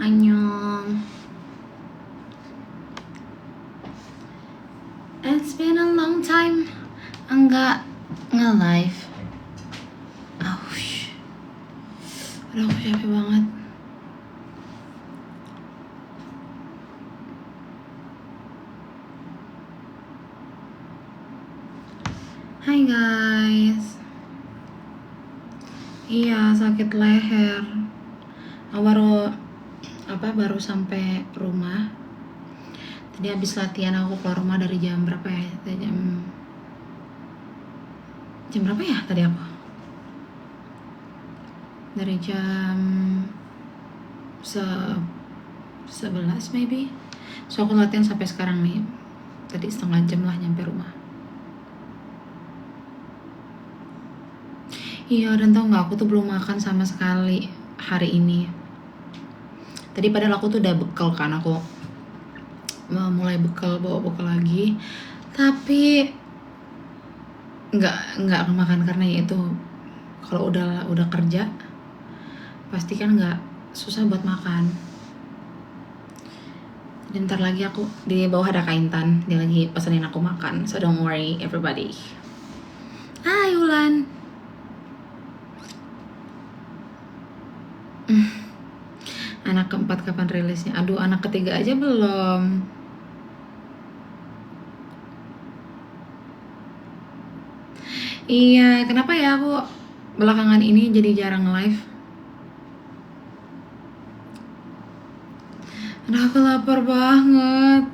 Annyeong. It's been a long time enggak nge-live. Aush. Aduh, aku capek banget. Hai guys. Iya, sakit leher. Aku baru sampai rumah. Tadi habis latihan aku keluar rumah dari jam berapa ya? Jam berapa ya tadi aku? Dari jam 11 maybe. So aku latihan sampai sekarang nih. Tadi setengah jam lah nyampe rumah. Iya, dan tau gak, aku tuh belum makan sama sekali hari ini. Tadi padahal aku tuh udah bekal kan, aku mulai bawa bekal lagi. Tapi nggak makan karena itu kalau udah kerja pasti kan nggak susah buat makan. Dan ntar lagi aku di bawah ada Kak Intan, dia lagi pesenin aku makan, so don't worry everybody. Hai Ulan. Anak keempat kapan rilisnya? Aduh, anak ketiga aja belum. Iya, kenapa ya aku belakangan ini jadi jarang live? Aduh, aku lapar banget.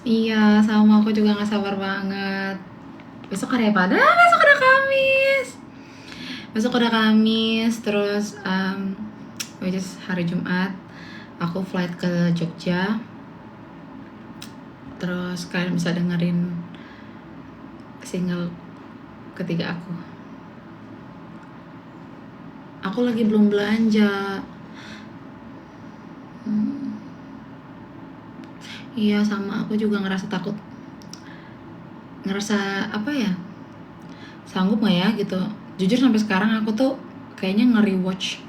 Iya, sama aku juga gak sabar banget. Besok hari apa? Besok ada Kamis. Besok ada Kamis, terus which is hari Jumat. Aku flight ke Jogja. Terus kalian bisa dengerin single ketiga aku. Aku lagi belum belanja. Iya, sama aku juga ngerasa takut. Ngerasa apa ya? Sanggup gak ya gitu. Jujur sampai sekarang aku tuh kayaknya nge-rewatch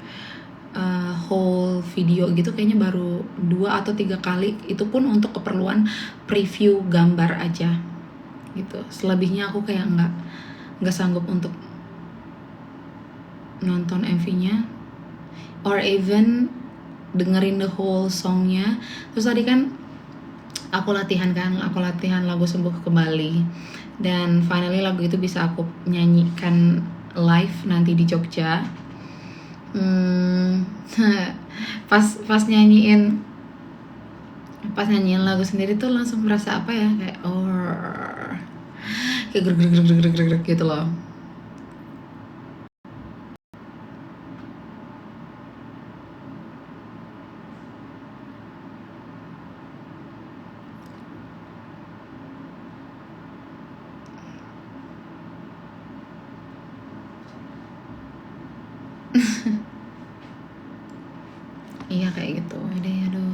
whole video gitu kayaknya baru 2 atau 3 kali. Itu pun untuk keperluan preview gambar aja gitu. Selebihnya aku kayak nggak sanggup untuk nonton MV-nya or even dengerin the whole songnya. Terus tadi kan aku latihan lagu Sembuh Kembali, dan finally lagu itu bisa aku nyanyikan live nanti di Jogja. pas nyanyiin lagu sendiri tuh langsung merasa apa ya, kayak kayak greg gitu loh. Iya kayak gitu. Aduh.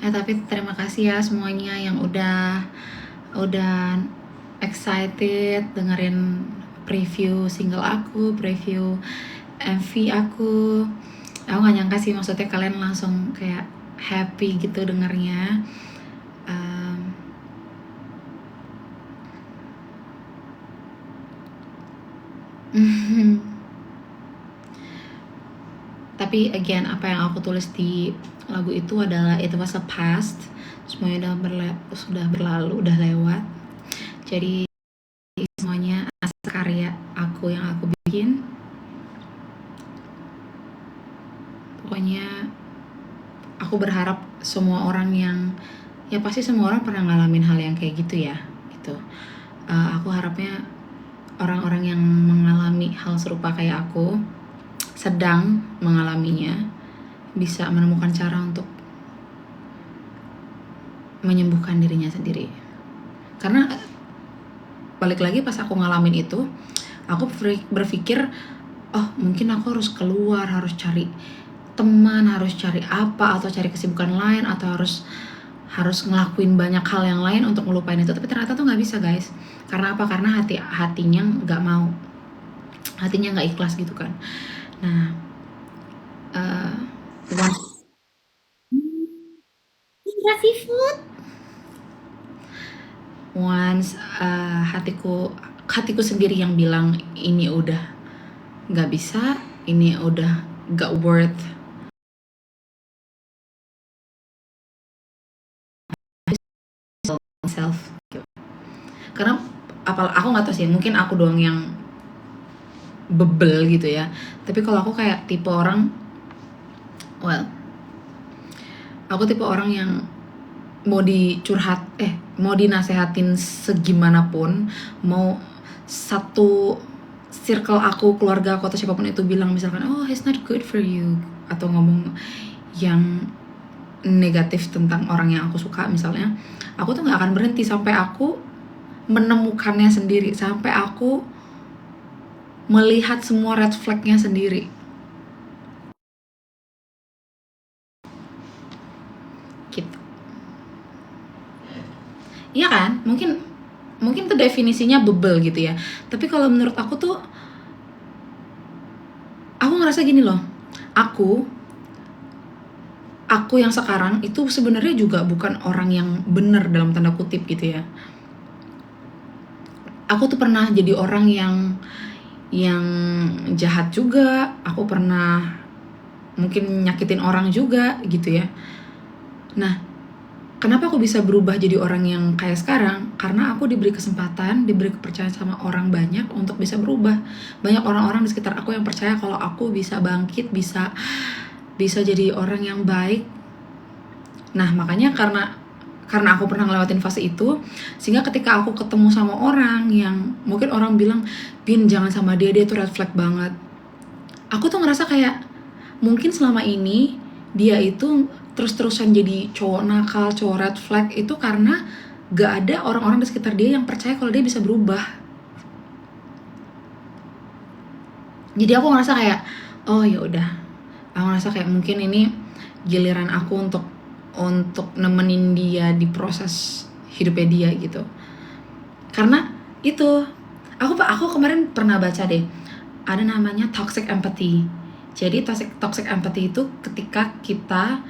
Tapi terima kasih ya semuanya yang udah excited dengerin preview single aku, preview MV aku. Aku gak nyangka sih, maksudnya kalian langsung kayak happy gitu dengernya. Tapi again, apa yang aku tulis di lagu itu adalah it was a past, semuanya sudah berlalu, udah lewat. Jadi semuanya asal karya aku yang aku bikin. Pokoknya aku berharap semua orang ya pasti semua orang pernah ngalamin hal yang kayak gitu ya gitu. Aku harapnya orang-orang yang mengalami hal serupa kayak aku, sedang mengalaminya, bisa menemukan cara untuk menyembuhkan dirinya sendiri. Karena balik lagi pas aku ngalamin itu, aku berpikir mungkin aku harus keluar, harus cari teman, harus cari apa, atau cari kesibukan lain, atau harus harus ngelakuin banyak hal yang lain untuk ngelupain itu, tapi ternyata tuh nggak bisa guys. Karena apa? Karena hatinya nggak mau, hatinya nggak ikhlas gitu kan. Nah, uh, once hatiku sendiri yang bilang ini udah nggak bisa, ini udah nggak worth myself. Karena aku nggak tahu sih, mungkin aku doang yang bebel gitu ya. Tapi kalau aku kayak tipe orang, aku tipe orang yang mau mau dinasehatin segimanapun, mau satu circle aku, keluarga aku atau siapapun itu bilang misalkan, oh he's not good for you, atau ngomong yang negatif tentang orang yang aku suka misalnya, aku tuh nggak akan berhenti sampai aku menemukannya sendiri, sampai aku melihat semua red flagnya sendiri. Gitu. Iya kan? Mungkin tuh definisinya bebel gitu ya. Tapi kalau menurut aku tuh, aku ngerasa gini loh. Aku yang sekarang itu sebenarnya juga bukan orang yang benar dalam tanda kutip gitu ya. Aku tuh pernah jadi orang yang jahat juga. Aku pernah mungkin nyakitin orang juga gitu ya. Nah, kenapa aku bisa berubah jadi orang yang kayak sekarang? Karena aku diberi kesempatan, diberi kepercayaan sama orang banyak untuk bisa berubah. Banyak orang-orang di sekitar aku yang percaya kalau aku bisa bangkit, bisa jadi orang yang baik. Nah, makanya karena aku pernah ngelewatin fase itu, sehingga ketika aku ketemu sama orang yang mungkin orang bilang, Bin jangan sama dia tuh red flag banget. Aku tuh ngerasa kayak mungkin selama ini dia itu terus-terusan jadi cowok nakal, cowok red flag itu karena gak ada orang-orang di sekitar dia yang percaya kalau dia bisa berubah. Jadi aku ngerasa kayak, oh ya udah, aku ngerasa kayak mungkin ini giliran aku untuk nemenin dia di proses hidupnya dia gitu. Karena itu, aku kemarin pernah baca deh, ada namanya toxic empathy. Jadi toxic empathy itu ketika kita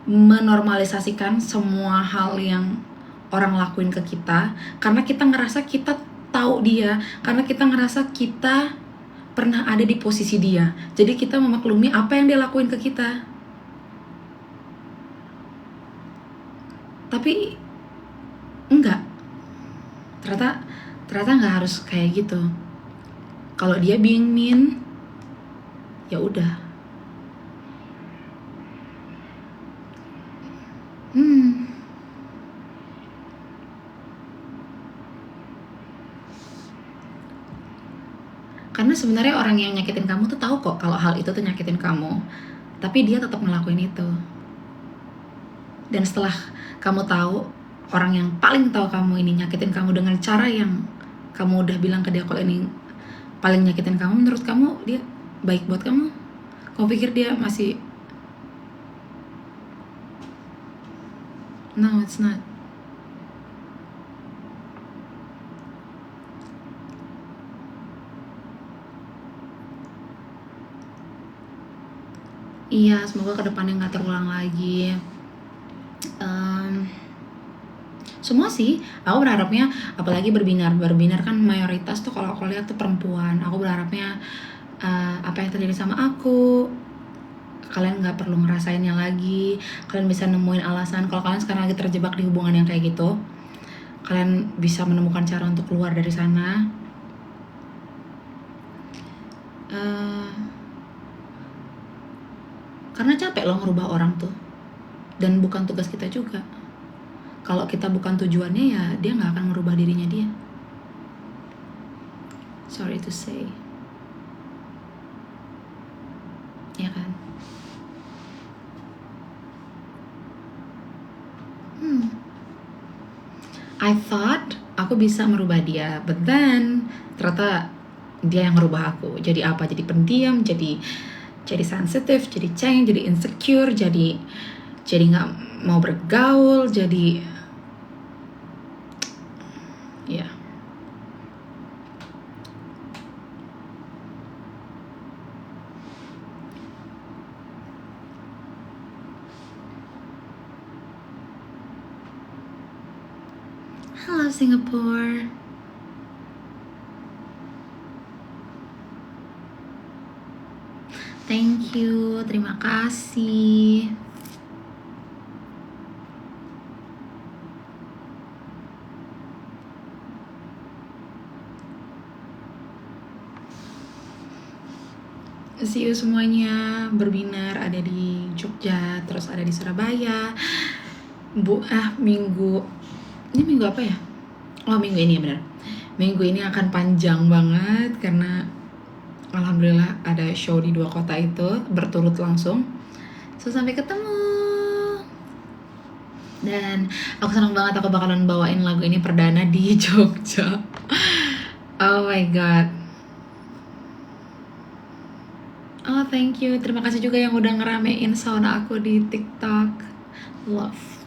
menormalisasikan semua hal yang orang lakuin ke kita karena kita ngerasa kita tahu dia, karena kita ngerasa kita pernah ada di posisi dia. Jadi kita memaklumi apa yang dia lakuin ke kita. Tapi enggak, ternyata nggak harus kayak gitu. Kalau dia being mean, ya udah. Karena sebenarnya orang yang nyakitin kamu tuh tahu kok kalau hal itu tuh nyakitin kamu, tapi dia tetap ngelakuin itu. Dan setelah kamu tahu, orang yang paling tahu kamu ini nyakitin kamu dengan cara yang kamu udah bilang ke dia kalau ini paling nyakitin kamu, menurut kamu dia baik buat kamu? Kamu pikir dia masih... No, it's not. Iya, semoga kedepannya nggak terulang lagi. Semua sih, aku berharapnya, apalagi berbinar kan mayoritas tuh kalau aku lihat tuh perempuan. Aku berharapnya apa yang terjadi sama aku, kalian nggak perlu ngerasainnya lagi. Kalian bisa nemuin alasan. Kalau kalian sekarang lagi terjebak di hubungan yang kayak gitu, kalian bisa menemukan cara untuk keluar dari sana. Karena capek loh ngerubah orang tuh, dan bukan tugas kita juga. Kalau kita bukan tujuannya, ya dia nggak akan merubah dirinya dia. Sorry to say. Ya kan? I thought aku bisa merubah dia, but then ternyata dia yang merubah aku. Jadi apa? Jadi pendiam, jadi sensitif, jadi cengeng, jadi insecure, jadi nggak mau bergaul, jadi ya. Halo Singapore. Thank you, terima kasih. See you semuanya. Berbinar ada di Jogja, terus ada di Surabaya. Minggu ini minggu apa ya? Oh, minggu ini ya, benar. Minggu ini akan panjang banget karena alhamdulillah ada show di 2 kota itu berturut langsung. So sampai ketemu. Dan aku senang banget aku bakalan bawain lagu ini perdana di Jogja. Oh my god. Oh, thank you. Terima kasih juga yang udah ngeramein sound aku di TikTok. Love.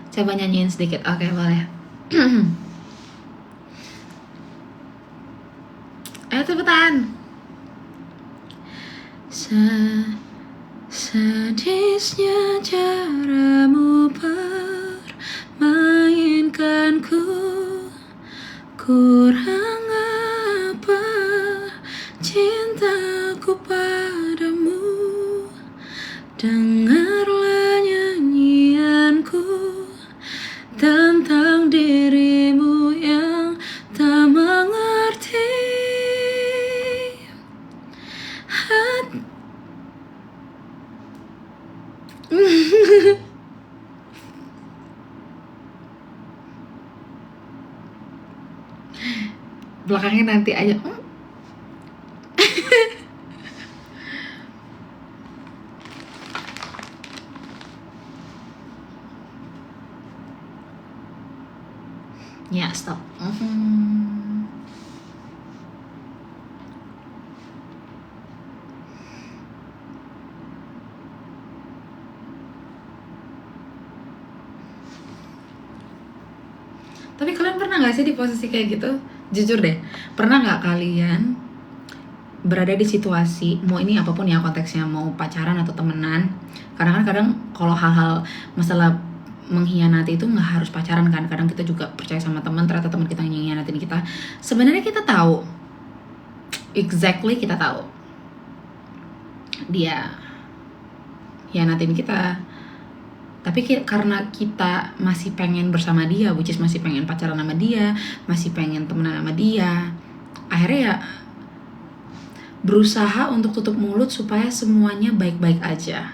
Coba nyanyiin sedikit. Oke, boleh. Ayo cepetan. Sadisnya caramu permainkanku, kurang apa cintaku padamu. Dengarlah nyanyianku tentang dirimu yang tak mengerti. Belakangnya nanti aja. Ya, stop. Tapi kalian pernah gak sih di posisi kayak gitu? Jujur deh, pernah gak kalian berada di situasi, mau ini apapun ya konteksnya, mau pacaran atau temenan, karena kan kadang kalau hal-hal masalah mengkhianati itu nggak harus pacaran kan, kadang kita juga percaya sama teman, ternyata teman kita yang mengkhianatin kita. Sebenarnya kita tahu, exactly kita tahu dia khianatin kita, tapi karena kita masih pengen bersama dia, which is masih pengen pacaran sama dia, masih pengen temenan sama dia, akhirnya ya berusaha untuk tutup mulut supaya semuanya baik-baik aja.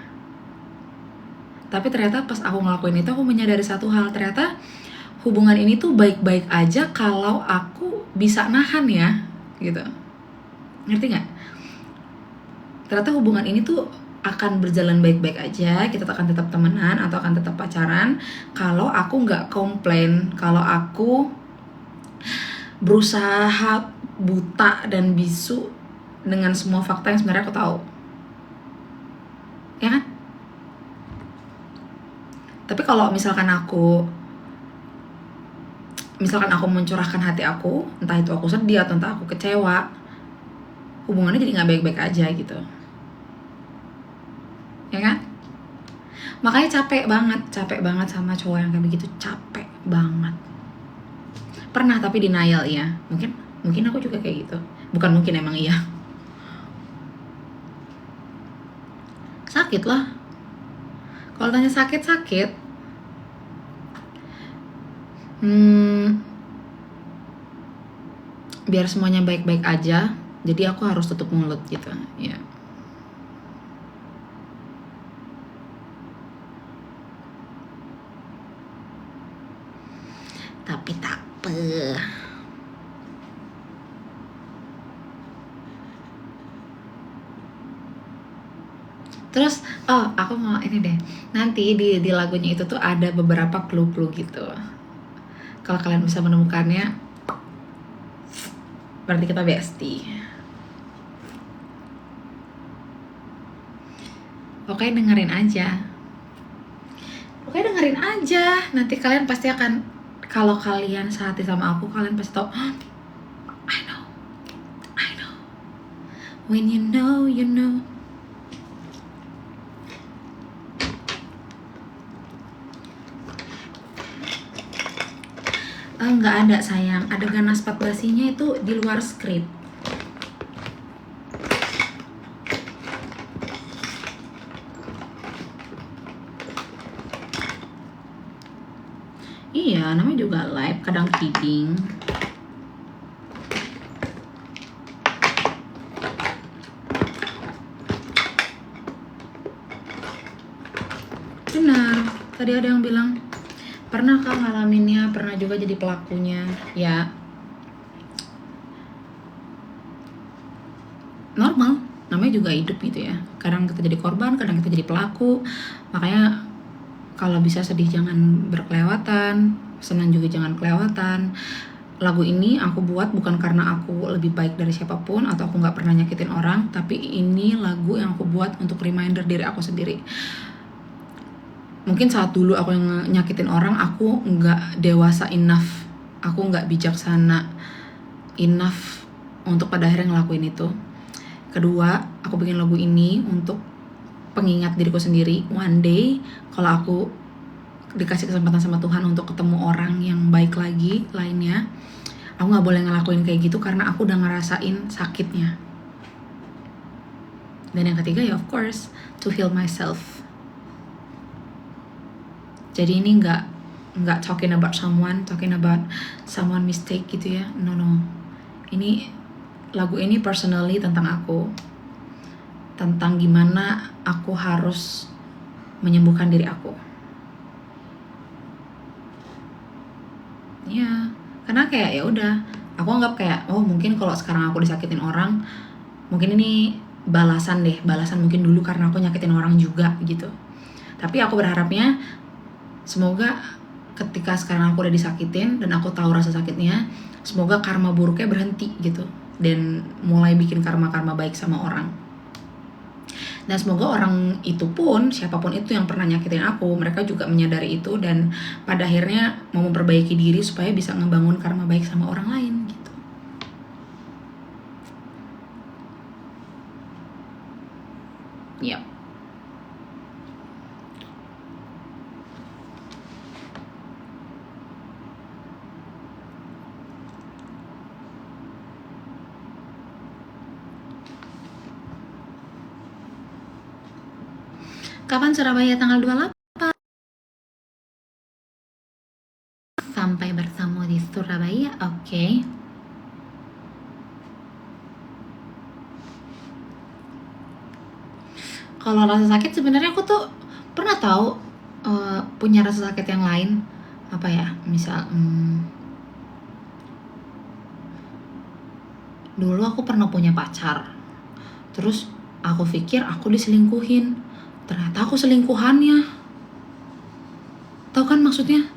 Tapi ternyata pas aku ngelakuin itu, aku menyadari satu hal, ternyata hubungan ini tuh baik-baik aja kalau aku bisa nahan ya, gitu. Ngerti gak? Ternyata hubungan ini tuh akan berjalan baik-baik aja, kita akan tetap temenan atau akan tetap pacaran kalau aku gak komplain, kalau aku berusaha buta dan bisu dengan semua fakta yang sebenarnya aku tahu. Ya kan? Tapi kalau misalkan aku mencurahkan hati aku, entah itu aku sedih atau entah aku kecewa, hubungannya jadi gak baik-baik aja gitu. Ya kan? Makanya capek banget sama cowok yang kayak begitu, capek banget. Pernah tapi denial ya. Mungkin aku juga kayak gitu. Bukan mungkin, emang iya. Sakit lah. Kalau tanya sakit. Biar semuanya baik-baik aja, jadi aku harus tutup mulut gitu ya. Tapi tak apa. Terus, aku mau ini deh. Nanti di lagunya itu tuh ada beberapa clue-clue gitu. Kalau kalian bisa menemukannya, berarti kita bestie. Oke, dengerin aja. Nanti kalian pasti akan, kalau kalian sehati sama aku, kalian pasti tau, I know. When you know, you know. Nggak ada sayang, adegan naspat basinya itu di luar skrip. Iya, namanya juga live, kadang feeding. Benar, tadi ada yang bilang, pernah kah ngalaminnya, pernah juga jadi pelakunya. Ya, normal, namanya juga hidup gitu ya. Kadang kita jadi korban, kadang kita jadi pelaku. Makanya kalau bisa sedih jangan berkelewatan, senang juga jangan kelewatan. Lagu ini aku buat bukan karena aku lebih baik dari siapapun atau aku nggak pernah nyakitin orang, tapi ini lagu yang aku buat untuk reminder diri aku sendiri. Mungkin saat dulu aku yang nyakitin orang, aku nggak dewasa enough, aku nggak bijaksana enough untuk pada akhirnya ngelakuin itu. Kedua, aku bikin lagu ini untuk pengingat diriku sendiri. One day, kalau aku dikasih kesempatan sama Tuhan untuk ketemu orang yang baik lagi lainnya, aku gak boleh ngelakuin kayak gitu karena aku udah ngerasain sakitnya. Dan yang ketiga ya of course, to heal myself. Jadi ini nggak talking about someone mistake gitu ya. No. Ini lagu ini personally tentang aku. Tentang gimana aku harus menyembuhkan diri aku. Ya, karena kayak ya udah, aku anggap kayak mungkin kalau sekarang aku disakitin orang, mungkin ini balasan mungkin dulu karena aku nyakitin orang juga gitu. Tapi aku berharapnya semoga ketika sekarang aku udah disakitin dan aku tahu rasa sakitnya, semoga karma buruknya berhenti gitu dan mulai bikin karma baik sama orang. Dan semoga orang itu pun, siapapun itu yang pernah nyakitin aku, mereka juga menyadari itu dan pada akhirnya mau memperbaiki diri supaya bisa ngebangun karma baik sama orang lain gitu. Yap. Kapan Surabaya tanggal 28? Sampai bertemu di Surabaya, oke. Kalau rasa sakit sebenarnya aku tuh pernah tahu punya rasa sakit yang lain. Apa ya, misal dulu aku pernah punya pacar. Terus aku pikir aku diselingkuhin. Ternyata aku selingkuhannya. Tahu kan maksudnya?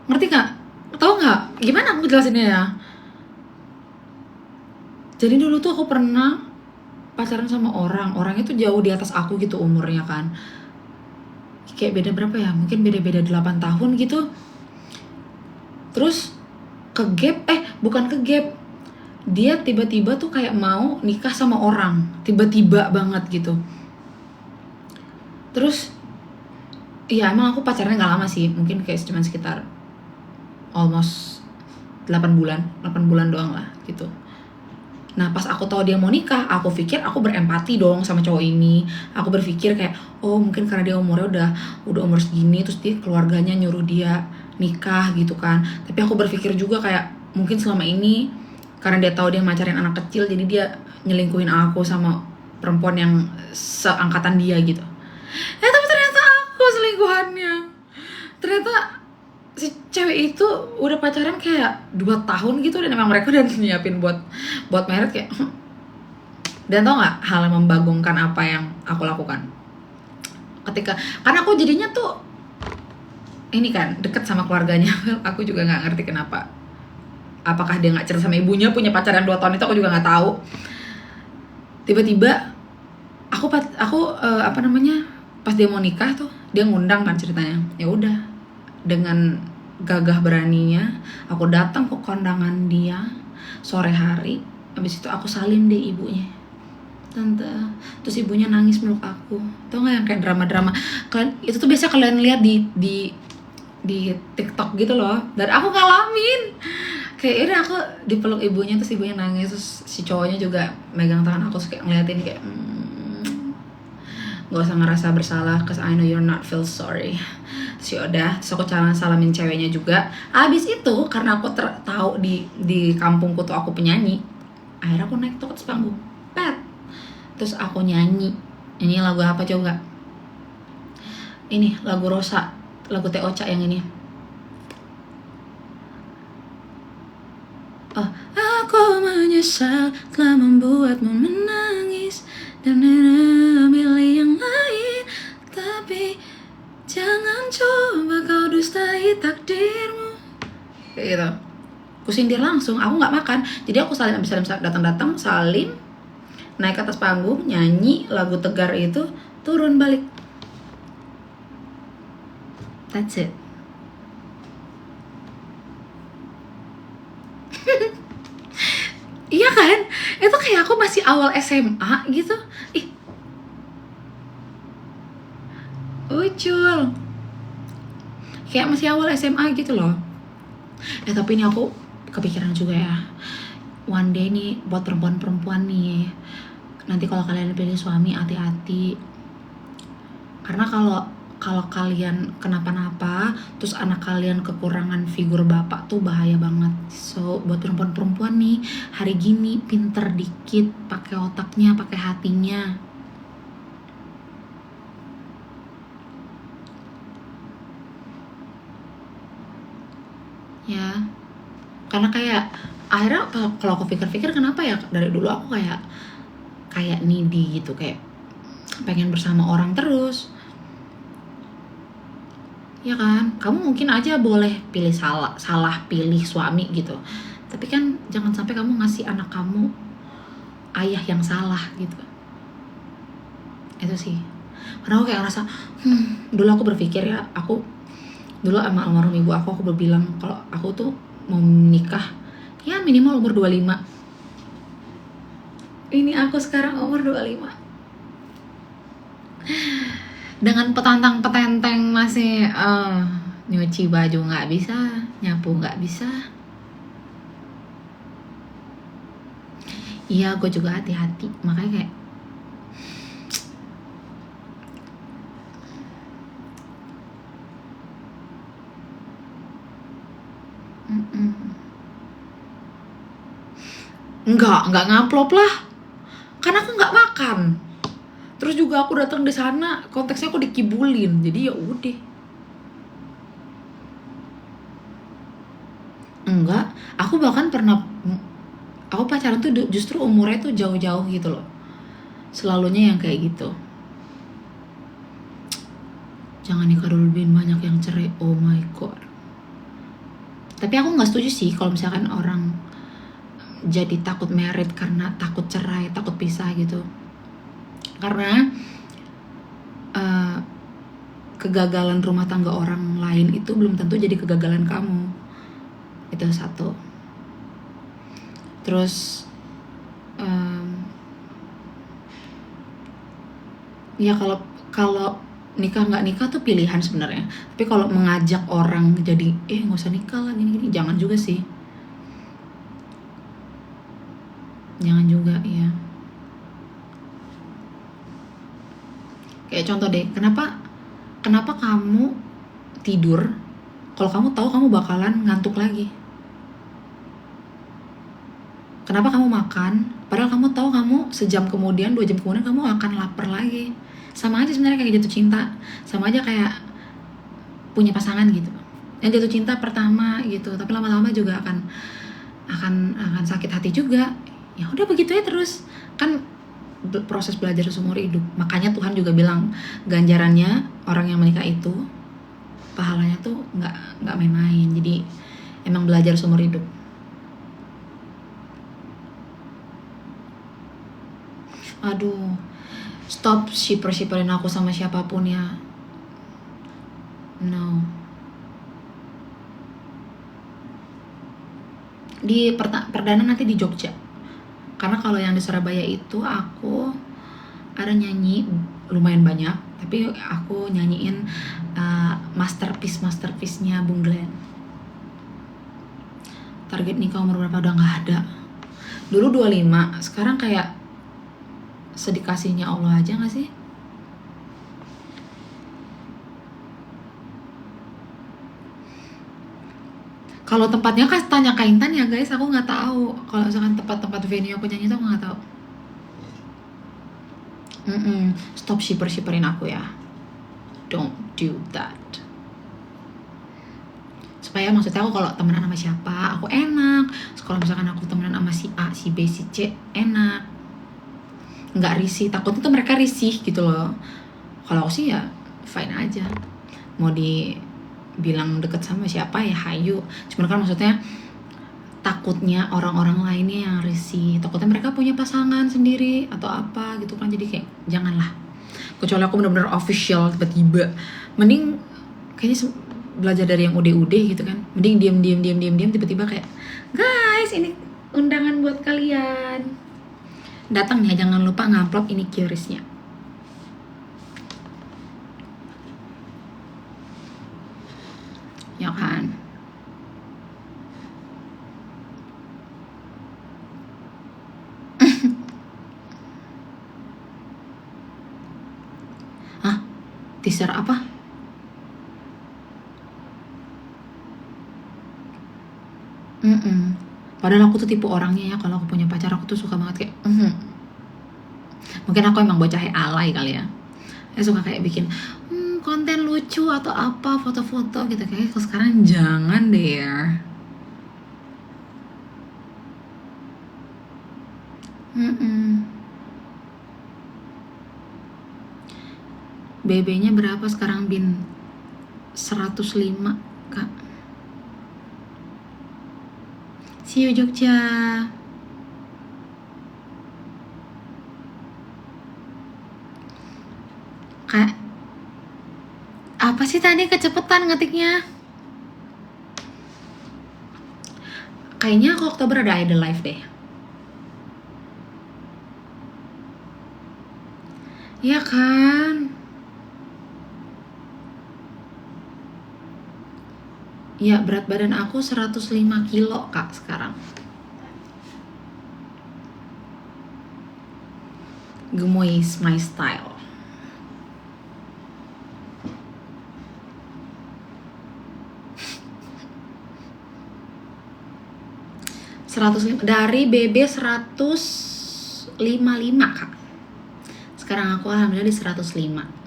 Ngerti gak? Tahu gak? Gimana aku jelasinnya ya? Jadi dulu tuh aku pernah pacaran sama orang itu jauh di atas aku gitu umurnya kan. Kayak beda berapa ya? Mungkin beda-beda 8 tahun gitu. Terus bukan ke gap. Dia tiba-tiba tuh kayak mau nikah sama orang. Tiba-tiba banget gitu. Terus ya emang aku pacarnya gak lama sih. Mungkin kayak cuma sekitar almost 8 bulan doang lah gitu. Nah pas aku tahu dia mau nikah, aku pikir aku berempati dong sama cowok ini. Aku berpikir kayak mungkin karena dia umurnya udah umur segini, terus dia keluarganya nyuruh dia nikah gitu kan. Tapi aku berpikir juga kayak mungkin selama ini karena dia tahu dia macarin anak kecil, jadi dia nyelingkuhin aku sama perempuan yang seangkatan dia gitu. Tapi ternyata aku selingkuhannya. Ternyata si cewek itu udah pacaran kayak 2 tahun gitu dan emang mereka udah nyiapin buat married kayak. Dan tau gak hal yang membagongkan apa yang aku lakukan? karena aku jadinya tuh ini kan deket sama keluarganya. Aku juga nggak ngerti kenapa, apakah dia nggak cerita sama ibunya, punya pacaran 2 tahun itu aku juga nggak tahu. Tiba-tiba aku pas dia mau nikah tuh dia ngundang kan ceritanya. Ya udah, dengan gagah beraninya aku datang ke kondangan dia sore hari. Habis itu aku salin deh ibunya, tante. Terus ibunya nangis meluk aku. Tau nggak yang kayak drama-drama kan itu tuh biasa kalian lihat di TikTok gitu loh, dan aku ngalamin. Kayak udah aku dipeluk ibunya, terus ibunya nangis, terus si cowoknya juga megang tangan aku, terus kayak ngeliatin kayak gak usah ngerasa bersalah, cause I know you're not feel sorry. Terus yaudah, terus aku salamin ceweknya juga. Abis itu karena aku tahu di kampungku tuh aku penyanyi, akhirnya aku naik tuh ke atas panggung, terus aku nyanyi lagu apa coba? Ini lagu Rosa, lagu Teh Ocha yang ini. Aku menyesal telah membuatmu menangis dan memilih yang lain, tapi jangan coba kau dustai takdirmu. Kayak gitu. Aku sindir langsung, aku nggak makan. Jadi aku salim, datang salim, naik ke atas panggung, nyanyi lagu Tegar itu, turun balik. That's it. Iya kan? Itu kayak aku masih awal SMA gitu. Ih, ucul. Kayak masih awal SMA gitu loh. Tapi ini aku kepikiran juga ya. One day nih buat perempuan-perempuan nih, nanti kalau kalian pilih suami hati-hati. Karena kalau kalian kenapa-napa, terus anak kalian kekurangan figur bapak tuh bahaya banget. So buat perempuan-perempuan nih, hari gini pinter dikit, pakai otaknya, pakai hatinya. Ya, karena kayak akhirnya kalau aku pikir-pikir kenapa ya dari dulu aku kayak needy gitu, kayak pengen bersama orang terus. Ya kan, kamu mungkin aja boleh pilih salah pilih suami gitu, tapi kan jangan sampai kamu ngasih anak kamu ayah yang salah gitu. Itu sih, karena aku kayak ngerasa dulu aku berpikir ya, aku dulu sama almarhum ibu aku berbilang kalau aku tuh mau menikah ya minimal umur 25. Ini aku sekarang umur 25 dengan petantang-petenteng masih nyuci baju nggak bisa, nyapu nggak bisa. Iya, gue juga hati-hati, makanya kayak nggak ngaplop lah, karena aku nggak makan. Terus juga aku datang di sana konteksnya aku dikibulin, jadi ya udah. Enggak, aku bahkan pernah, aku pacaran tuh justru umurnya tuh jauh-jauh gitu loh, selalunya yang kayak gitu. Jangan nikah dulu, lebih banyak yang cerai. Oh my god. Tapi aku nggak setuju sih kalau misalkan orang jadi takut married karena takut cerai, takut pisah gitu. Karena kegagalan rumah tangga orang lain itu belum tentu jadi kegagalan kamu. Itu satu. Terus ya kalau nikah nggak nikah tuh pilihan sebenarnya. Tapi kalau mengajak orang jadi nggak usah nikah lah gini-gini, jangan juga sih. Jangan juga ya. Kayak contoh deh, kenapa kamu tidur kalau kamu tahu kamu bakalan ngantuk lagi? Kenapa kamu makan padahal kamu tahu kamu sejam kemudian, 2 jam kemudian kamu akan lapar lagi? Sama aja sebenarnya kayak jatuh cinta, sama aja kayak punya pasangan gitu. Yang jatuh cinta pertama gitu, tapi lama-lama juga akan sakit hati juga. Ya udah begitu ya terus. Kan proses belajar seumur hidup. Makanya Tuhan juga bilang ganjarannya orang yang menikah itu pahalanya tuh nggak main-main. Jadi emang belajar seumur hidup. Aduh, stop shipper-shipperin aku sama siapapun ya. No. Di perdana nanti di Jogja. Karena kalau yang di Surabaya itu aku ada nyanyi lumayan banyak, tapi aku nyanyiin masterpiece-nya Bung Glenn. Target nikah umur berapa udah nggak ada. Dulu 25, sekarang kayak sedikasihnya Allah aja nggak sih? Kalau tempatnya kan tanya Kak Intan ya guys, aku nggak tahu. Kalau misalkan tempat-tempat venue aku nyanyi itu aku nggak tahu. Stop shipperin aku ya. Don't do that. Supaya maksudnya aku kalau temenan sama siapa aku enak. Kalau misalkan aku temenan sama si A, si B, si C enak. Nggak risih, takutnya tuh mereka risih gitu loh. Kalau aku sih ya fine aja. Mau dibilang deket sama siapa ya hayu. Cuman kan maksudnya takutnya orang-orang lainnya yang risih, takutnya mereka punya pasangan sendiri atau apa gitu kan. Jadi kayak janganlah. Kecuali aku benar-benar official tiba-tiba. Mending kayaknya belajar dari yang udah-udah gitu kan. Mending diam tiba-tiba kayak guys ini undangan buat kalian. Datang ya, jangan lupa ngamplop ini QRIS-nya. Ya kan? Hah? Teaser apa? Padahal aku tuh tipe orangnya ya, kalau aku punya pacar aku tuh suka banget kayak mungkin aku emang bocah alay kali ya. Saya suka kayak bikin konten lucu atau apa, foto-foto gitu. Kayak sekarang jangan deh ya. BB-nya berapa sekarang Bin? 105 Kak. See you Jogja. Kak, apa sih tadi kecepetan ngetiknya? Kayaknya aku Oktober ada Idol Live deh. Iya kan? Ya berat badan aku 105 kilo Kak sekarang. Gemoy is my style. Dari BB 155 Kak. Sekarang aku alhamdulillah di 105.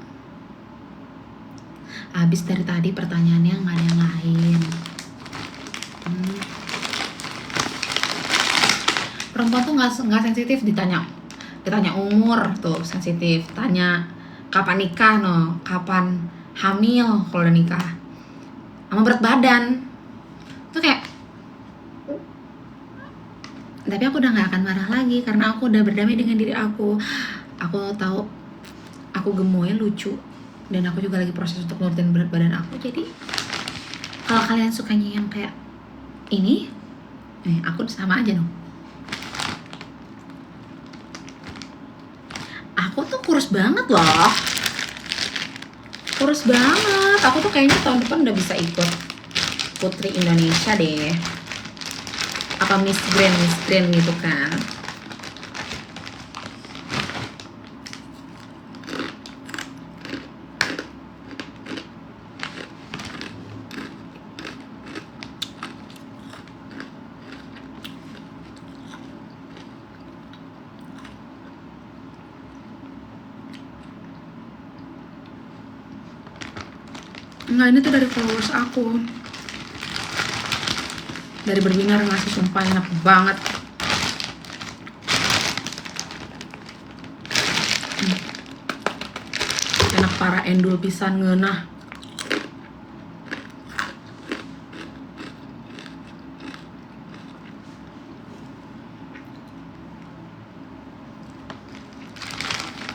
Habis dari tadi pertanyaannya nggak ada yang lain. Perempuan tuh nggak sensitif ditanya umur tuh sensitif, tanya kapan nikah kapan hamil kalau udah nikah, sama berat badan tuh kayak. Tapi aku udah nggak akan marah lagi karena aku udah berdamai dengan diri aku. Aku tahu aku gemoy, lucu, dan aku juga lagi proses untuk nurutin berat badan aku. Jadi kalau kalian sukanya yang kayak ini, aku sama aja dong. Aku tuh kurus banget loh. Kurus banget. Aku tuh kayaknya tahun depan udah bisa ikut Putri Indonesia deh. Apa Miss Grand gitu kan. Enggak, ini tuh dari followers aku. Dari Berbinar ngasih, sumpah enak banget. Enak parah, endul pisan ngeunah.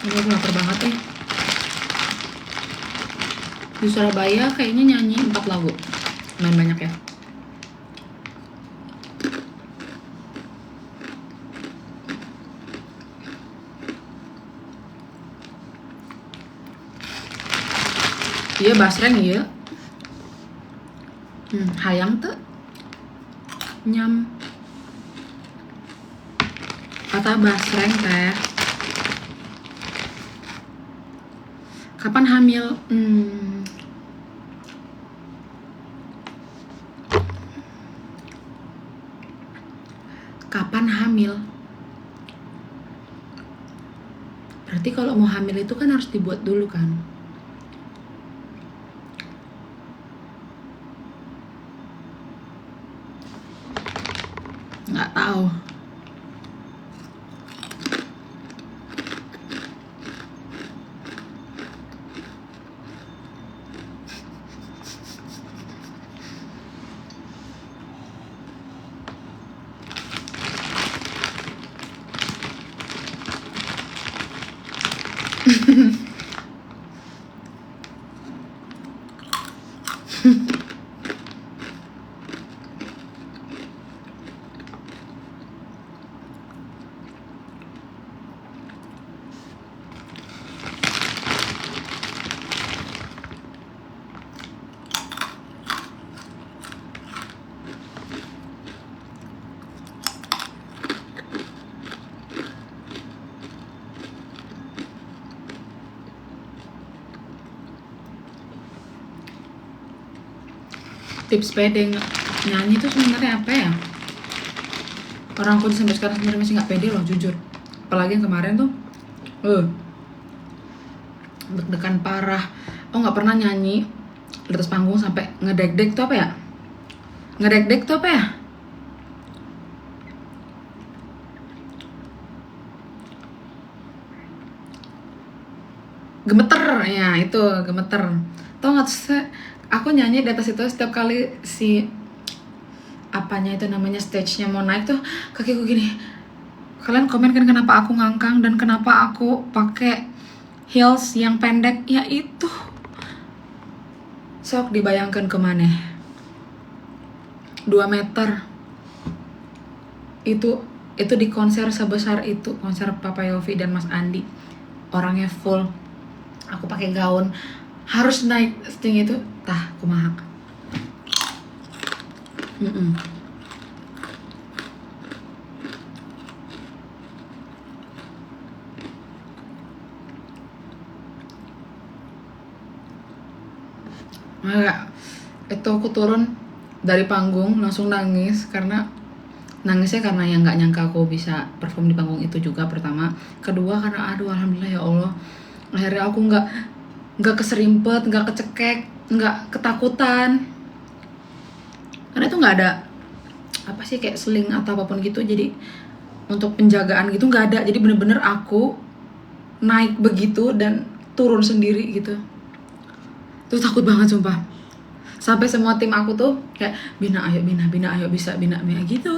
Ini aku lapar banget nih. Di Surabaya kayaknya nyanyi 4 lagu. Main banyak ya. Iya basreng iya. Hayang tuh nyam. Kata basreng teh. Kapan hamil? Kapan hamil? Berarti kalau mau hamil itu kan harus dibuat dulu kan? Nggak tahu. Tips pede nyanyi tuh sebenarnya apa ya? Orang aku sampai sekarang sebenarnya masih nggak pede loh, jujur. Apalagi yang kemarin tuh, deg-degan parah. Oh nggak pernah nyanyi di atas panggung sampai ngedek-dek tuh apa ya? Ngedek-dek tuh apa ya? Gemeter ya, itu gemeter. Tau nggak sih? Aku nyanyi di atas itu setiap kali si apanya itu namanya stage-nya mau naik tuh kakiku gini. Kalian komen kan kenapa aku ngangkang dan kenapa aku pakai heels yang pendek? Ya itu. Sok dibayangkan kemana? 2 meter. Itu di konser sebesar itu, konser Papa Yofi dan Mas Andi. Orangnya full. Aku pakai gaun. Harus naik stage itu, tah kumaha. Enggak, itu aku turun dari panggung langsung nangis karena nangisnya karena yang nggak nyangka aku bisa perform di panggung itu juga pertama, kedua karena aduh alhamdulillah ya Allah akhirnya aku nggak keserimpet, nggak kecekek, nggak ketakutan karena itu nggak ada apa sih kayak seling atau apapun gitu, jadi untuk penjagaan gitu nggak ada, jadi bener-bener aku naik begitu dan turun sendiri gitu. Tuh takut banget sumpah. Sampai semua tim aku tuh kayak Bina ayo bisa Bina gitu.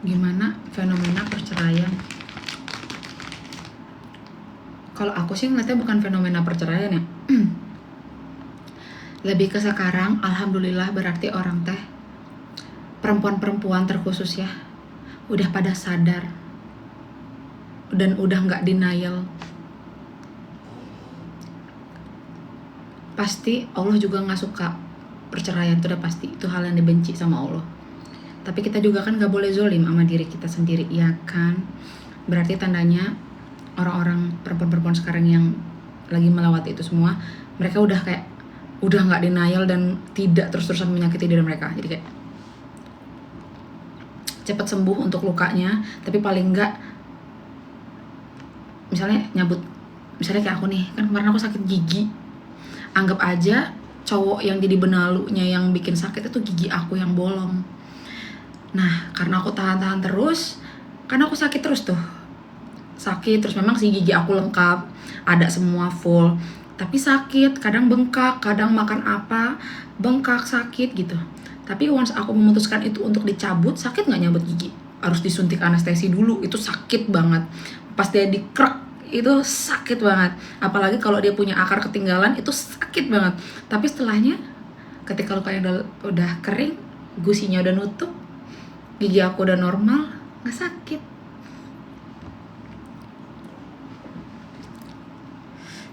Gimana fenomena perceraian? Kalau aku sih ngeliatnya bukan fenomena perceraian ya. Lebih ke sekarang alhamdulillah berarti orang teh perempuan-perempuan terkhusus ya udah pada sadar dan udah nggak denial. Pasti Allah juga nggak suka perceraian, itu udah pasti, itu hal yang dibenci sama Allah. Tapi kita juga kan nggak boleh zolim sama diri kita sendiri, ya kan? Berarti tandanya orang-orang perempuan-perempuan sekarang yang lagi melewati itu semua, mereka udah kayak udah nggak denial dan tidak terus-terusan menyakiti diri mereka. Jadi kayak cepat sembuh untuk lukanya, tapi paling nggak misalnya nyabut misalnya kayak aku nih, kan kemarin aku sakit gigi. Anggap aja cowok yang jadi benalunya yang bikin sakit itu gigi aku yang bolong. Nah, karena aku tahan-tahan terus, kan aku sakit terus tuh. Sakit terus, memang sih gigi aku lengkap, ada semua full. Tapi sakit, kadang bengkak, kadang makan apa, bengkak, sakit gitu. Tapi once aku memutuskan itu untuk dicabut, sakit nggak nyabut gigi? Harus disuntik anestesi dulu, itu sakit banget. Pas dia dikrek, itu sakit banget. Apalagi kalau dia punya akar ketinggalan, itu sakit banget. Tapi setelahnya, ketika lukanya udah kering, gusinya udah nutup, gigi aku udah normal, nggak sakit.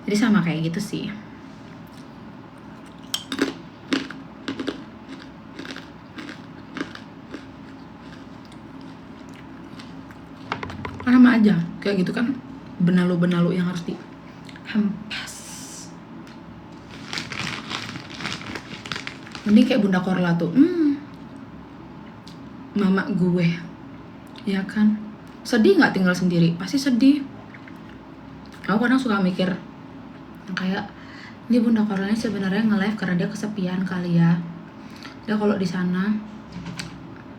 Jadi sama kayak gitu sih. Sama aja, kayak gitu kan, benalu-benalu yang harus dihempas. Mending kayak Bunda Korla tuh, mama gue, ya kan, sedih nggak tinggal sendiri? Pasti sedih. Aku kadang suka mikir kayak, ini Bunda Korla ini sebenarnya nge-live karena dia kesepian kali ya. Dia kalau di sana,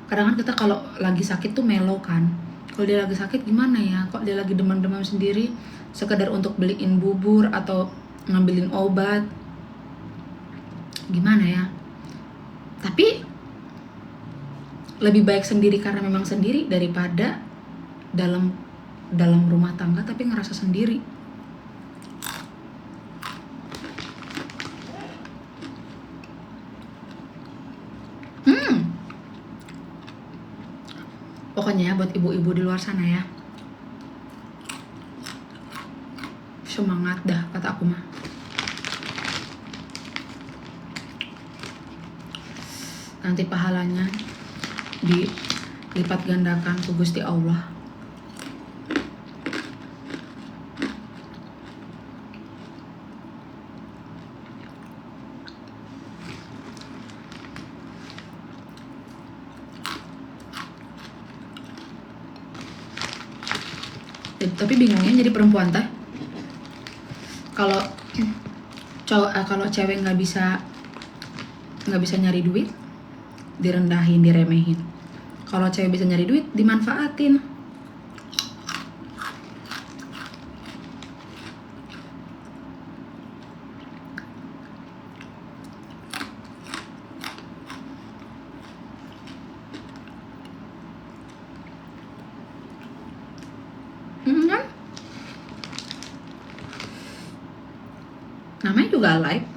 kadang kan kita kalau lagi sakit tuh melo kan. Kalau dia lagi sakit gimana ya? Kok dia lagi demam-demam sendiri, sekedar untuk beliin bubur atau ngambilin obat, gimana ya? Tapi lebih baik sendiri karena memang sendiri daripada dalam rumah tangga tapi ngerasa sendiri. Pokoknya buat ibu-ibu di luar sana ya, semangat dah kata aku mah. Nanti pahalanya dilipat gandakan ke Gusti Allah. Tapi bingungnya jadi perempuan teh, kalau kalau cewek nggak bisa nyari duit, direndahin, diremehin. Kalau cewek bisa nyari duit, dimanfaatin. Kan? Namanya juga live.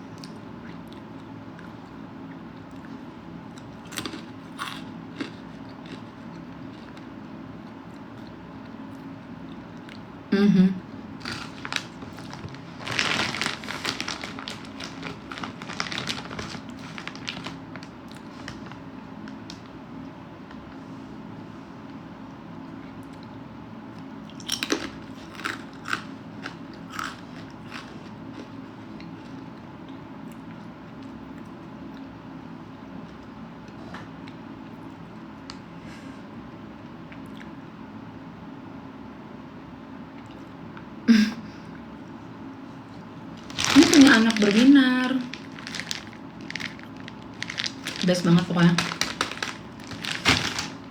Ini punya anak berbinar, best banget pokoknya.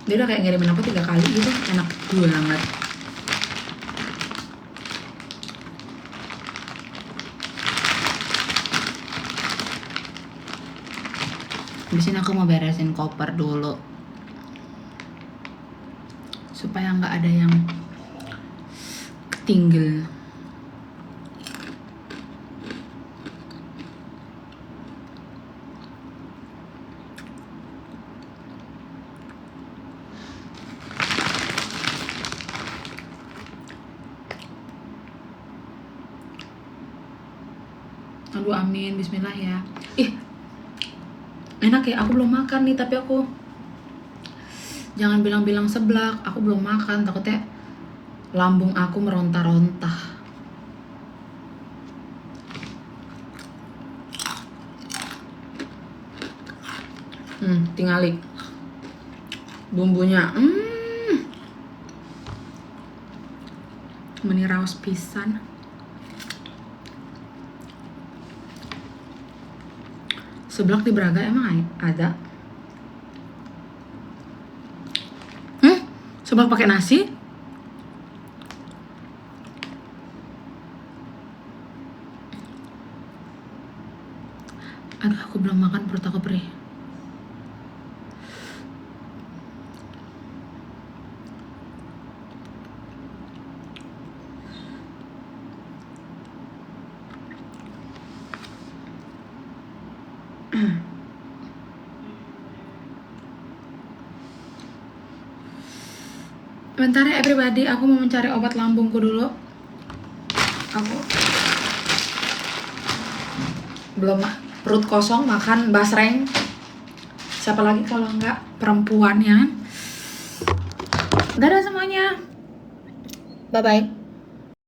Dia udah kayak ngirimin aku 3 kali gitu, enak banget. Habis ini aku mau beresin koper dulu supaya nggak ada yang ketinggal. Aduh amin, bismillah ya. Enak ya, aku belum makan nih, tapi aku jangan bilang-bilang seblak, aku belum makan, takutnya lambung aku meronta-ronta. Tinggali bumbunya, meniraos pisan. Seblak di Braga emang ada? Seblak pakai nasi? Aduh, aku belum makan, perut aku perih. Bentar ya everybody, aku mau mencari obat lambungku dulu. Aku belum perut kosong makan basreng. Siapa lagi kalau enggak perempuan ya? Dadah semuanya. Bye bye.